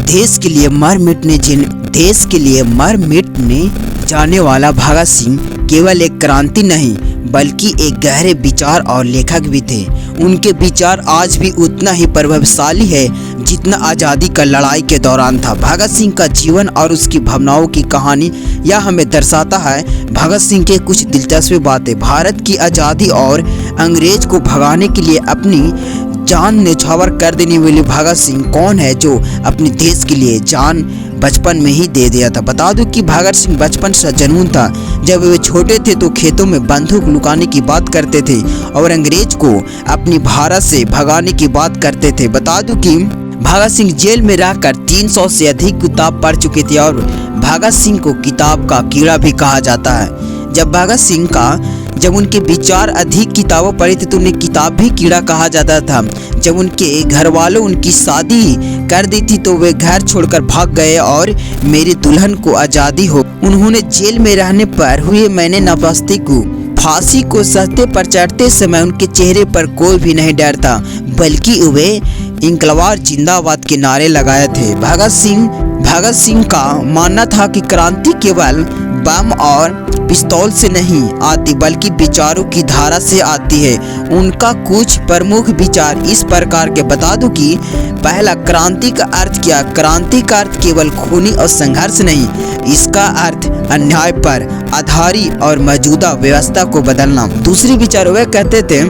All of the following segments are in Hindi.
देश के लिए मर मिटने जाने वाला भगत सिंह केवल एक क्रांति नहीं बल्कि एक गहरे विचार और लेखक भी थे। उनके विचार आज भी उतना ही प्रभावशाली है जितना आज़ादी का लड़ाई के दौरान था। भगत सिंह का जीवन और उसकी भावनाओं की कहानी यह हमें दर्शाता है भगत सिंह के कुछ दिलचस्प बातें। भारत की आज़ादी और अंग्रेज को भगाने के लिए अपनी जान न्यौछावर कर देने वाले भगत सिंह कौन है जो अपने देश के लिए जान बचपन में ही दे दिया था। बता दूं कि भगत सिंह बचपन से जुनून था। जब वे छोटे थे तो खेतों में बंदूक लुकाने की बात करते थे और अंग्रेज को अपनी भारत से भगाने की बात करते थे। बता दूं कि भगत सिंह जेल में रहकर 300 से अधिक किताब पढ़ चुके थे और भगत सिंह को किताब का कीड़ा भी कहा जाता है। जब उनके विचार अधिक किताबों पढ़ी थी तो उन्हें किताब भी कीड़ा कहा जाता था। जब उनके घर वालों उनकी शादी कर दी थी तो वे घर छोड़कर भाग गए और मेरी दुल्हन को आज़ादी हो। उन्होंने जेल में रहने पर हुए मैंने नवास्ती को फांसी को सस्ते पर चढ़ते समय उनके चेहरे पर कोई भी नहीं डर था बल्कि वे इंकलाब जिंदाबाद के नारे लगाए थे। भगत सिंह का मानना था कि क्रांति केवल बम और पिस्तौल से नहीं आती बल्कि विचारों की धारा से आती है। उनका कुछ प्रमुख विचार इस प्रकार के बता दूं कि पहला, क्रांति का अर्थ क्या? क्रांति का अर्थ केवल खूनी और संघर्ष नहीं, इसका अर्थ अन्याय पर आधारित और मौजूदा व्यवस्था को बदलना। दूसरी विचार वे कहते थे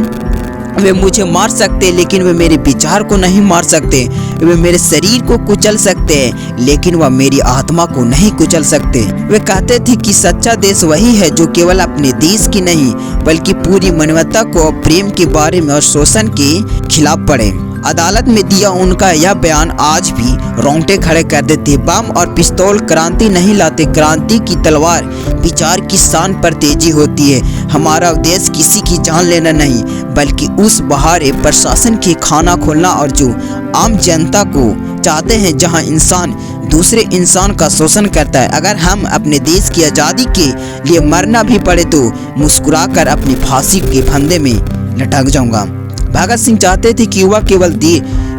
वे मुझे मार सकते लेकिन वे मेरे विचार को नहीं मार सकते। वे मेरे शरीर को कुचल सकते हैं लेकिन वह मेरी आत्मा को नहीं कुचल सकते। वे कहते थे कि सच्चा देश वही है जो केवल अपने देश की नहीं बल्कि पूरी मानवता को प्रेम के बारे में और शोषण के खिलाफ पड़े। अदालत में दिया उनका यह बयान आज भी रोंगटे खड़े कर देते। बम और पिस्तौल क्रांति नहीं लाते, क्रांति की तलवार विचार की शान पर तेजी होती है। हमारा उद्देश्य किसी की जान लेना नहीं बल्कि उस बहारे प्रशासन के खाना खोलना और जो आम जनता को चाहते हैं जहां इंसान दूसरे इंसान का शोषण करता है। अगर हम अपने देश की आज़ादी के लिए मरना भी पड़े तो मुस्कुराकर अपनी फांसी के फंदे में लटक जाऊंगा। भगत सिंह चाहते थे कि युवा केवल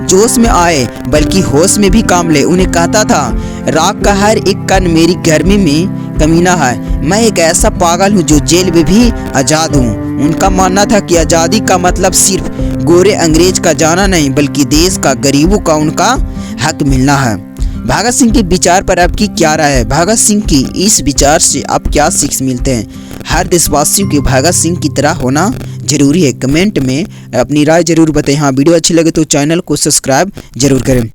जोश में आए बल्कि होश में भी काम ले। उन्हें कहता था राख का हर एक कण मेरी गर्मी में कमीना है। मैं एक ऐसा पागल हूँ जो जेल में भी आज़ाद हूँ। उनका मानना था कि आज़ादी का मतलब सिर्फ गोरे अंग्रेज का जाना नहीं बल्कि देश का गरीबों का उनका हक मिलना है। भगत सिंह के विचार पर आपकी क्या राय है? भगत सिंह की इस विचार से आप क्या सीख मिलते हैं? हर देशवासियों के भगत सिंह की तरह होना जरूरी है। कमेंट में अपनी राय जरूर बताएं। हाँ, वीडियो अच्छी लगे तो चैनल को सब्सक्राइब जरूर करें।